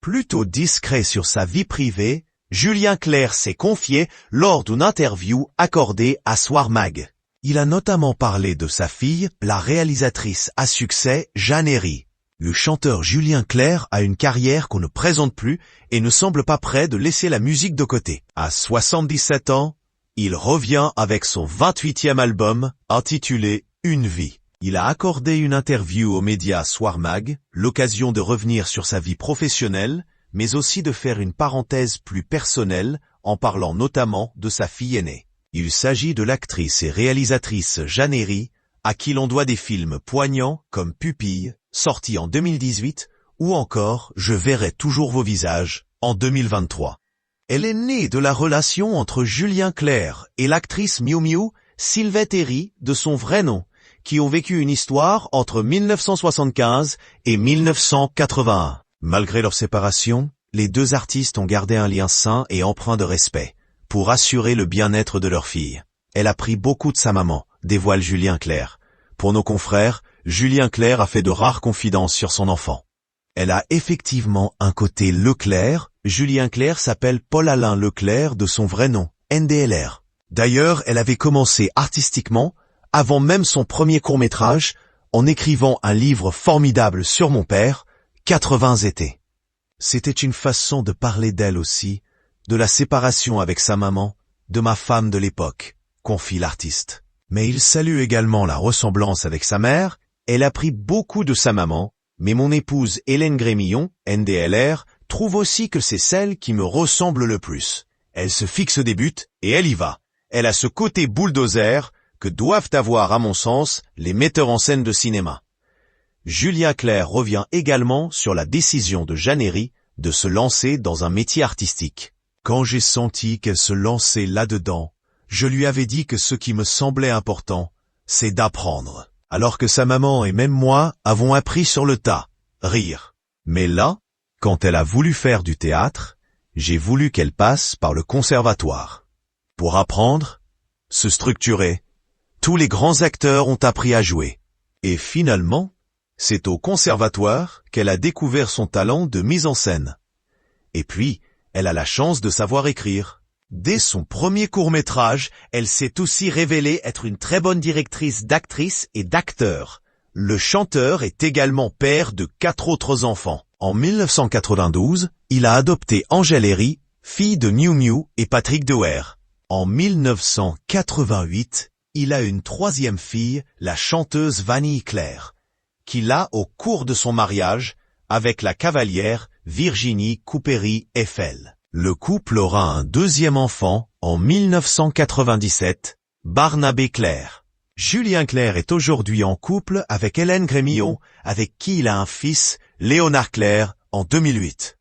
Plutôt discret sur sa vie privée, Julien Clerc s'est confié lors d'une interview accordée à Soir Mag. Il a notamment parlé de sa fille, la réalisatrice à succès Jeanne Herry. Le chanteur Julien Clerc a une carrière qu'on ne présente plus et ne semble pas prêt de laisser la musique de côté. À 77 ans, il revient avec son 28e album, intitulé Une vie. Il a accordé une interview aux médias Soir Mag, l'occasion de revenir sur sa vie professionnelle, mais aussi de faire une parenthèse plus personnelle, en parlant notamment de sa fille aînée. Il s'agit de l'actrice et réalisatrice Jeanne Herry, à qui l'on doit des films poignants comme Pupille, sorti en 2018, ou encore Je verrai toujours vos visages, en 2023. Elle est née de la relation entre Julien Clerc et l'actrice Miu Miu, Sylvette Herry, de son vrai nom, qui ont vécu une histoire entre 1975 et 1981. Malgré leur séparation, les deux artistes ont gardé un lien sain et empreint de respect, pour assurer le bien-être de leur fille. Elle a pris beaucoup de sa maman, dévoile Julien Clerc. Pour nos confrères, Julien Clerc a fait de rares confidences sur son enfant. Elle a effectivement un côté Leclerc. Julien Clerc s'appelle Paul-Alain Leclerc de son vrai nom, NDLR. D'ailleurs, elle avait commencé artistiquement, avant même son premier court-métrage, en écrivant un livre formidable sur mon père, 80 étés. C'était une façon de parler d'elle aussi, de la séparation avec sa maman, de ma femme de l'époque, confie l'artiste. Mais il salue également la ressemblance avec sa mère. Elle a pris beaucoup de sa maman, mais mon épouse Hélène Grémillon, NDLR, trouve aussi que c'est celle qui me ressemble le plus. Elle se fixe des buts et elle y va. Elle a ce côté bulldozer que doivent avoir, à mon sens, les metteurs en scène de cinéma. Julien Clerc revient également sur la décision de Jeanne Herry de se lancer dans un métier artistique. Quand j'ai senti qu'elle se lançait là-dedans, je lui avais dit que ce qui me semblait important, c'est d'apprendre. Alors que sa maman et même moi avons appris sur le tas, rire. Mais là, quand elle a voulu faire du théâtre, j'ai voulu qu'elle passe par le conservatoire. Pour apprendre, se structurer, tous les grands acteurs ont appris à jouer. Et finalement, c'est au conservatoire qu'elle a découvert son talent de mise en scène. Et puis, elle a la chance de savoir écrire. Dès son premier court-métrage, elle s'est aussi révélée être une très bonne directrice d'actrices et d'acteurs. Le chanteur est également père de 4 autres enfants. En 1992, il a adopté Angèle Herry, fille de Miu Miu et Patrick Dewaere. En 1988, il a une 3e fille, la chanteuse Vanille Claire, qu'il a au cours de son mariage avec la cavalière Virginie Coupéry-Eiffel. Le couple aura un 2e enfant en 1997, Barnabé Clerc. Julien Clerc est aujourd'hui en couple avec Hélène Grémillon, avec qui il a un fils, Léonard Clerc, en 2008.